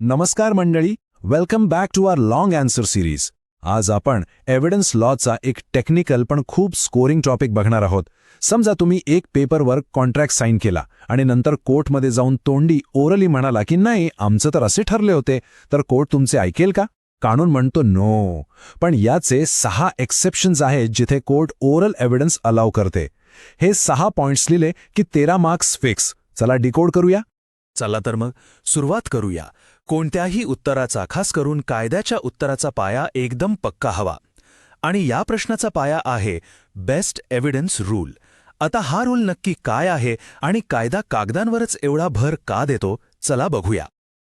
नमस्कार मंडळी, welcome back to our long answer series. आज आपण एव्हिडन्स लॉचा एक टेक्निकल पण खूप स्कोरिंग टॉपिक बघणार आहोत. समजा तुम्ही एक पेपरवर कॉन्ट्रॅक्ट साईन केला आणि नंतर कोर्टमध्ये जाऊन तोंडी ओरली म्हणाला की नाही आमचं तर असे ठरले होते, तर कोर्ट तुमचे ऐकेल का? कानून म्हणतो नो. पण याचे 6 एक्सेप्शन्स आहेत जिथे कोर्ट ओरल एव्हिडन्स अलाव करते. हे 6 पॉइंट्स लिहिले की 13 मार्क्स फिक्स. चला डिकोड करूया. चला तर मग सुरुवात करूया. कोणत्याही उत्तराचा, खास करून कायद्याच्या उत्तराचा पाया एकदम पक्का हवा. आणि या प्रश्नाचा पाया आहे बेस्ट एव्हिडन्स रूल. आता हा रूल नक्की काय आहे आणि कायदा कागदांवरच एवढा भर का देतो, चला बघूया.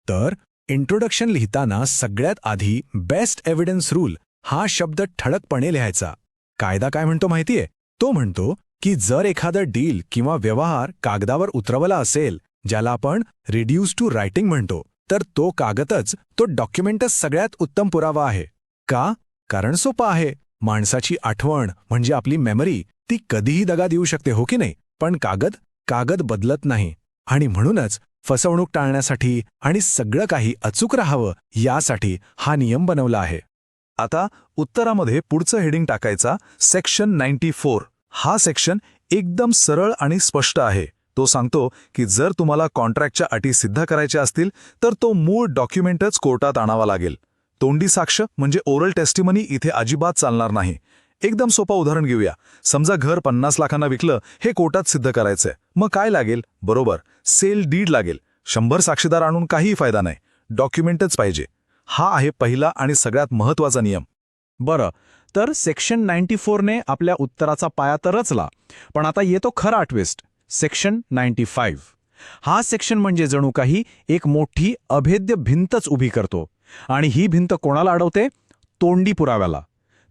तर इंट्रोडक्शन लिहिताना सगळ्यात आधी बेस्ट एव्हिडन्स रूल हा शब्द ठळकपणे लिहायचा. कायदा काय म्हणतो माहितीये? तो म्हणतो की जर एखादं डील किंवा व्यवहार कागदावर उतरवला असेल, ज्याला आपण रिड्यूस टू रायटिंग म्हणतो, तर तो कागदच, तो डॉक्युमेंटच सगळ्यात उत्तम पुरावा आहे. का? कारण सोपा आहे. माणसाची आठवण म्हणजे आपली मेमरी, ती कधीही दगा देऊ शकते, हो की नाही? पण कागद बदलत नाही. आणि म्हणूनच फसवणूक टाळण्यासाठी आणि सगळं काही अचूक राहावं यासाठी हा नियम बनवला आहे. आता उत्तरामध्ये पुढचं हेडिंग टाकायचा सेक्शन 94. हा सेक्शन एकदम सरळ आणि स्पष्ट आहे. तो सांगतो की जर तुम्हाला कॉन्ट्रॅक्टच्या अटी सिद्ध करायच्या असतील तर तो मूळ डॉक्युमेंटच कोर्टात आणावा लागेल. तोंडी साक्ष म्हणजे ओरल टेस्टिमनी इथे अजिबात चालणार नाही. एकदम सोपा उदाहरण घेऊया. समजा घर 50 लाखांना विकलं, हे कोर्टात सिद्ध करायचंय. मग काय लागेल? बरोबर, सेल डीड लागेल. 100 साक्षीदार आणून काहीही फायदा नाही. डॉक्युमेंटच पाहिजे. हा आहे पहिला आणि सगळ्यात महत्त्वाचा नियम. बरं, तर सेक्शन 94ने आपल्या उत्तराचा पाया तर रचला, पण आता येतो खरा ट्विस्ट. सेक्शन 95. हा सेक्शन म्हणजे जणू काही एक मोठी अभेद्य भिंतच उभी करतो. आणि ही भिंत कोणाला अडवते? तोंडी पुराव्याला.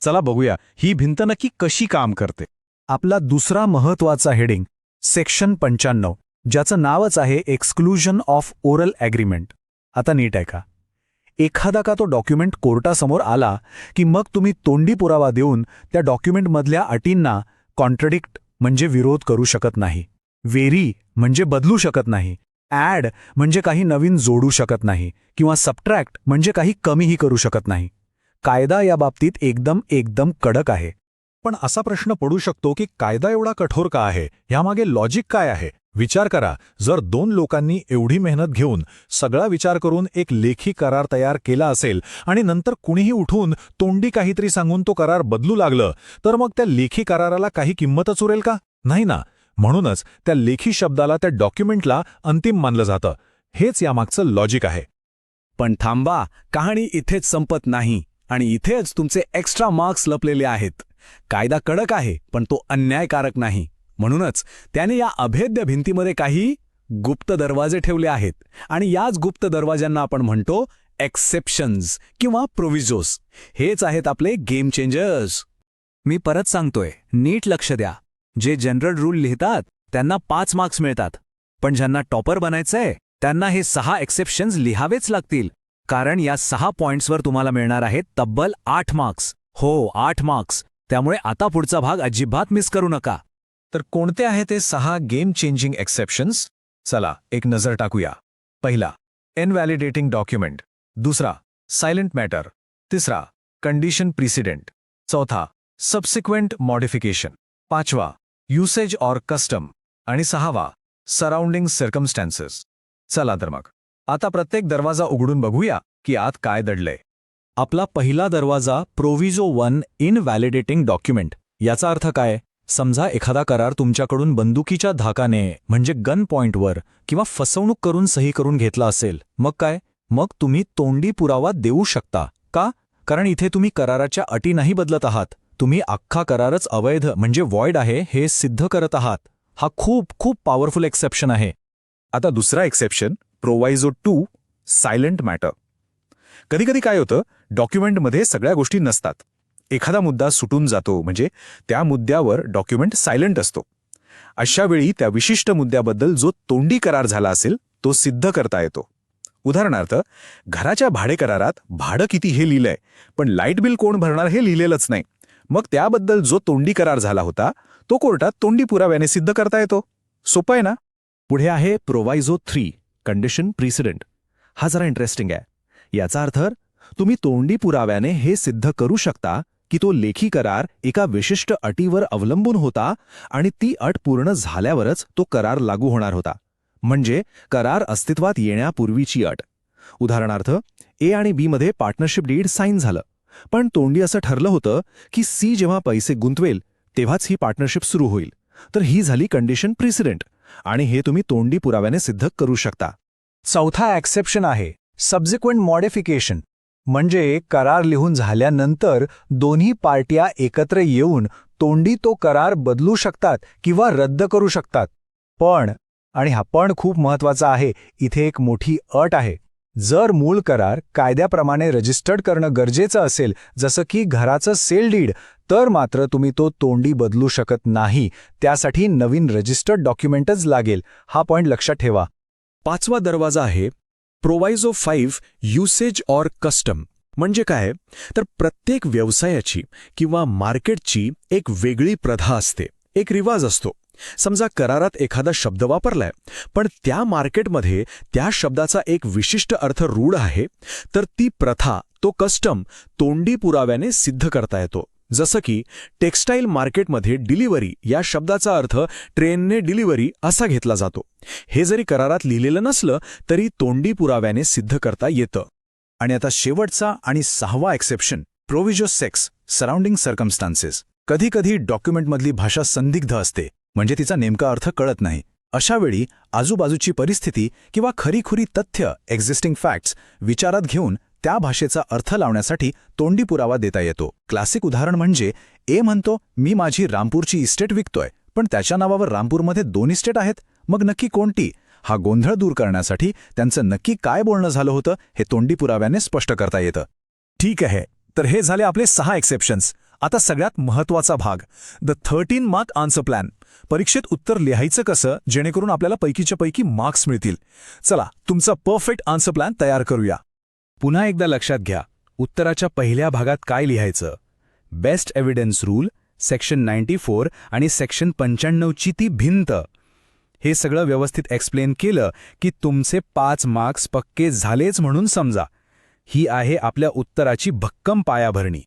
चला बघूया ही भिंत नक्की कशी काम करते. आपला दुसरा महत्त्वाचा हेडिंग सेक्शन 95, ज्याचं नावच आहे एक्सक्लुजन ऑफ ओरल ॲग्रीमेंट. आता नीट ऐका. एखादा का तो डॉक्युमेंट कोर्टासमोर आला की मग तुम्ही तोंडी पुरावा देऊन त्या डॉक्युमेंटमधल्या अटींना कॉन्ट्रडिक्ट म्हणजे विरोध करू शकत नाही. वेरी म्हणजे बदलू शकत नाही. ॲड म्हणजे काही नवीन जोडू शकत नाही. किंवा सबट्रॅक्ट म्हणजे काही कमीही करू शकत नाही. कायदा या बाबतीत एकदम कडक आहे. पण असा प्रश्न पडू शकतो की कायदा एवढा कठोर का आहे? ह्यामागे लॉजिक काय आहे? विचार करा, जर 2 लोकांनी एवढी मेहनत घेऊन सगळा विचार करून एक लेखी करार तयार केला असेल आणि नंतर कुणीही उठून तोंडी काहीतरी सांगून तो करार बदलू लागलं, तर मग त्या लेखी कराराला काही किंमतच उरेल का? नाही ना. म्हणूनच त्या लेखी शब्दाला, त्या डॉक्युमेंटला अंतिम मानलं जातं. हेच यामागचं लॉजिक आहे. पण थांबा, कहाणी इथेच संपत नाही. आणि इथेच तुमचे एक्स्ट्रा मार्क्स लपलेले आहेत. कायदा कडक आहे, पण तो अन्यायकारक नाही. म्हणूनच त्याने या अभेद्य भिंतीमध्ये काही गुप्त दरवाजे ठेवले आहेत. आणि याच गुप्त दरवाजांना आपण म्हणतो एक्सेप्शन्स किंवा प्रोव्हिजोस. हेच आहेत आपले गेम चेंजर्स. मी परत सांगतोय, नीट लक्ष द्या. जे जनरल रूल लिहितात त्यांना 5 मार्क्स मिळतात, पण ज्यांना टॉपर बनायचंय त्यांना हे 6 एक्सेप्शन्स लिहावेच लागतील. कारण या 6 पॉइंट्सवर तुम्हाला मिळणार आहेत तब्बल 8 मार्क्स. हो, 8 मार्क्स. त्यामुळे आता पुढचा भाग अजिबात मिस करू नका. तर कोणते आहेत ते 6 गेम चेंजिंग एक्सेप्शन्स? चला एक नजर टाकूया. पहिला, इनव्हॅलिडेटिंग डॉक्युमेंट. दुसरा, सायलेंट मॅटर. तिसरा, कंडिशन प्रिसिडेंट. चौथा, सबसिक्वेंट मॉडिफिकेशन. पाचवा, युसेज ऑर कस्टम. आणि 6वा, सराउंडिंग सर्कमस्टॅन्सेस. चला तर मग आता प्रत्येक दरवाजा उघडून बघूया की आत काय दडलंय. आपला पहिला दरवाजा प्रोव्हिजो 1 इनव्हॅलिडेटिंग डॉक्युमेंट. याचा अर्थ काय? समजा एखादा करार तुमच्याकडून बंदुकीच्या धाकाने म्हणजे गन पॉइंटवर किंवा फसवणूक करून सही करून घेतला असेल, मग काय? मग तुम्ही तोंडी पुरावा देऊ शकता. का? कारण इथे तुम्ही कराराच्या अटी नाही बदलत आहात. तुम्ही अख्खा करारच अवैध म्हणजे वॉइड आहे हे सिद्ध करत आहात. हा खूप पॉवरफुल एक्सेप्शन आहे. आता दुसरा एक्सेप्शन, प्रोव्हायझो 2, सायलेंट मॅटर. कधीकधी काय होतं, डॉक्युमेंटमध्ये सगळ्या गोष्टी नसतात. एखादा मुद्दा सुटून जातो, म्हणजे त्या मुद्द्यावर डॉक्युमेंट सायलेंट असतो. अशा वेळी त्या विशिष्ट मुद्द्याबद्दल जो तोंडी करार झाला असेल तो सिद्ध करता येतो. उदाहरणार्थ, घराच्या भाडे करारात भाडं किती हे लिहिलंय, पण लाईट बिल कोण भरणार हे लिहिलेलंच नाही. मग त्याबद्दल जो तोंडी करार झाला होता तो कोर्टात तोंडी पुराव्याने सिद्ध करता येतो. सोपं आहे ना? पुढे आहे प्रोव्हायझो 3, कंडिशन प्रिसिडेंट. हा जरा इंटरेस्टिंग आहे. याचा अर्थ तुम्ही तोंडी पुराव्याने हे सिद्ध करू शकता की तो लेखी करार एका विशिष्ट अटीवर अवलंबून होता आणि ती अट पूर्ण झाल्यावरच तो करार लागू होणार होता. म्हणजे करार अस्तित्वात येण्यापूर्वीची अट. उदाहरणार्थ, ए आणि बी मध्ये पार्टनरशिप डीड साईन झालं, पण तोंडी असं ठरलं होतं की सी जेव्हा पैसे गुंतवेल तेव्हाच ही पार्टनरशिप सुरू होईल. तर ही झाली कंडिशन प्रिसिडेंट आणि हे तुम्ही तोंडी पुराव्याने सिद्ध करू शकता. चौथा एक्सेप्शन आहे सबसिक्वेंट मॉडिफिकेशन. म्हणजे करार लिहून झाल्यानंतर दोन्ही पार्ट्या एकत्र येऊन तोंडी तो करार बदलू शकतात किंवा रद्द करू शकतात. पण, आणि हा पण खूप महत्वाचा आहे, इथे एक मोठी अट आहे. जर मूळ करार कायद्याप्रमाणे रजिस्टर्ड करणं गरजेचं असेल, जसं की घराचं सेल डीड, तर मात्र तुम्ही तो तोंडी बदलू शकत नाही. त्यासाठी नवीन रजिस्टर्ड डॉक्युमेंटच लागेल. हा पॉइंट लक्षात ठेवा. पाचवा दरवाजा आहे प्रोवायझो 5 युसेज ऑर कस्टम. म्हणजे काय तर प्रत्येक व्यवसायाची किंवा मार्केटची एक वेगळी प्रथा असते, एक रिवाज असतो. समजा करारात एखादा शब्द वापरलाय, पण त्या मार्केटमध्ये त्या शब्दाचा एक विशिष्ट अर्थ रूढ आहे, तर ती प्रथा, तो कस्टम तोंडी पुराव्याने सिद्ध करता येतो. जसं की टेक्स्टाईल मार्केटमध्ये डिलिव्हरी या शब्दाचा अर्थ ट्रेनने डिलिव्हरी असा घेतला जातो. हे जरी करारात लिहिलेलं नसलं तरी तोंडी पुराव्याने सिद्ध करता येतं. आणि आता शेवटचा आणि 6वा एक्सेप्शन, प्रोव्हिजो 6 सराउंडिंग सर्कमस्टान्सेस. कधीकधी डॉक्युमेंटमधली भाषा संदिग्ध असते, म्हणजे तिचा नेमका अर्थ कळत नाही. अशा वेळी आजूबाजूची परिस्थिती किंवा खरीखुरी तथ्य, एक्झिस्टिंग फॅक्ट्स विचारात घेऊन त्या भाषेचा अर्थ लावण्यासाठी तोंडी पुरावा देता येतो. क्लासिक उदाहरण म्हणजे ए म्हणतो, मी माझी रामपूरची इस्टेट विकतोय, पण त्याच्या नावावर रामपूरमध्ये 2 इस्टेट आहेत, मग नक्की कोणती? हा गोंधळ दूर करण्यासाठी त्यांचं नक्की काय बोलणं झालं होतं हे तोंडी पुराव्याने स्पष्ट करता येतं. ठीक आहे, तर हे झाले आपले 6 एक्सेप्शन्स. आता सगळ्यात महत्त्वाचा भाग, द 13 मार्क आन्सर प्लॅन. परीक्षेत उत्तर लिहायचं कसं जेणेकरून आपल्याला पैकीच्या पैकी मार्क्स मिळतील. चला, तुमचा परफेक्ट आन्सर प्लॅन तयार करूया. पुन्हा एकदा लक्षात घ्या, उत्तराच्या पहिल्या भागात काय लिहायचं. बेस्ट एव्हिडन्स रूल, सेक्शन 94 आणि सेक्शन 95ची ती भिंत. हे सगळं व्यवस्थित एक्सप्लेन केलं की तुमचे 5 मार्क्स पक्के झालेच म्हणून समजा. ही आहे आपल्या उत्तराची भक्कम पायाभरणी.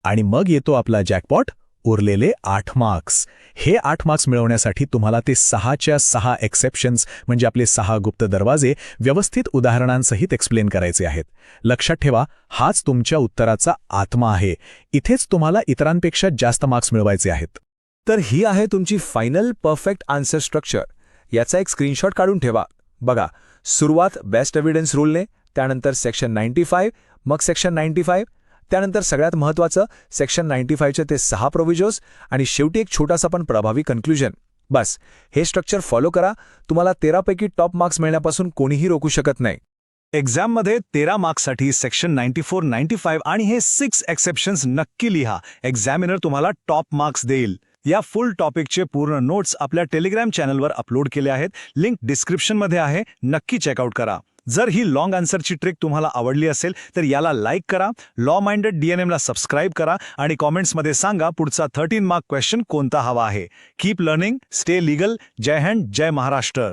आणि मग येतो आपला जॅकपॉट, उरलेले 8 मार्क्स. हे 8 मार्क्स मिळवण्यासाठी तुम्हाला ते 6च्या 6 एक्सेप्शन्स म्हणजे आपले 6 गुप्त दरवाजे व्यवस्थित उदाहरणांसहित एक्सप्लेन करायचे आहेत. लक्षात ठेवा, हाच तुमच्या उत्तराचा आत्मा आहे. इथेच तुम्हाला इतरांपेक्षा जास्त मार्क्स मिळवायचे आहेत. तर ही आहे तुमची फायनल परफेक्ट आन्सर स्ट्रक्चर. याचा एक स्क्रीनशॉट काढून ठेवा. बघा, सुरुवात बेस्ट एव्हिडन्स रूलने, त्यानंतर सेक्शन 95, मग सेक्शन 95, त्यानंतर सगळ्यात महत्त्वाचं सेक्शन 95चे ते 6 प्रोव्हिजोज आणि शेवटी एक छोटासा पण प्रभावी कन्क्लुजन. बस, हे स्ट्रक्चर फॉलो करा. तुम्हाला 13 पैकी टॉप मार्क्स मिळण्यापासून कोणीही रोखू शकत नाही. एक्झाममध्ये 13 मार्क्ससाठी सेक्शन 94, 95 आणि हे 6 एक्सेप्शन्स नक्की लिहा. एक्झामिनर तुम्हाला टॉप मार्क्स देईल. या फुल टॉपिकचे पूर्ण नोट्स आपल्या टेलिग्राम चॅनलवर अपलोड केले आहेत. लिंक डिस्क्रिप्शनमध्ये आहे, नक्की चेकआउट करा. जर ही लॉंग आन्सरची ट्रिक तुम्हाला आवडली असेल तर याला लाईक करा, लॉ माइंडेड DNMला सबस्क्राईब करा आणि कॉमेंट्समध्ये सांगा पुढचा 13 मार्क क्वेश्चन कोणता हवा आहे. Keep learning, stay legal. जय हिंद, जय महाराष्ट्र.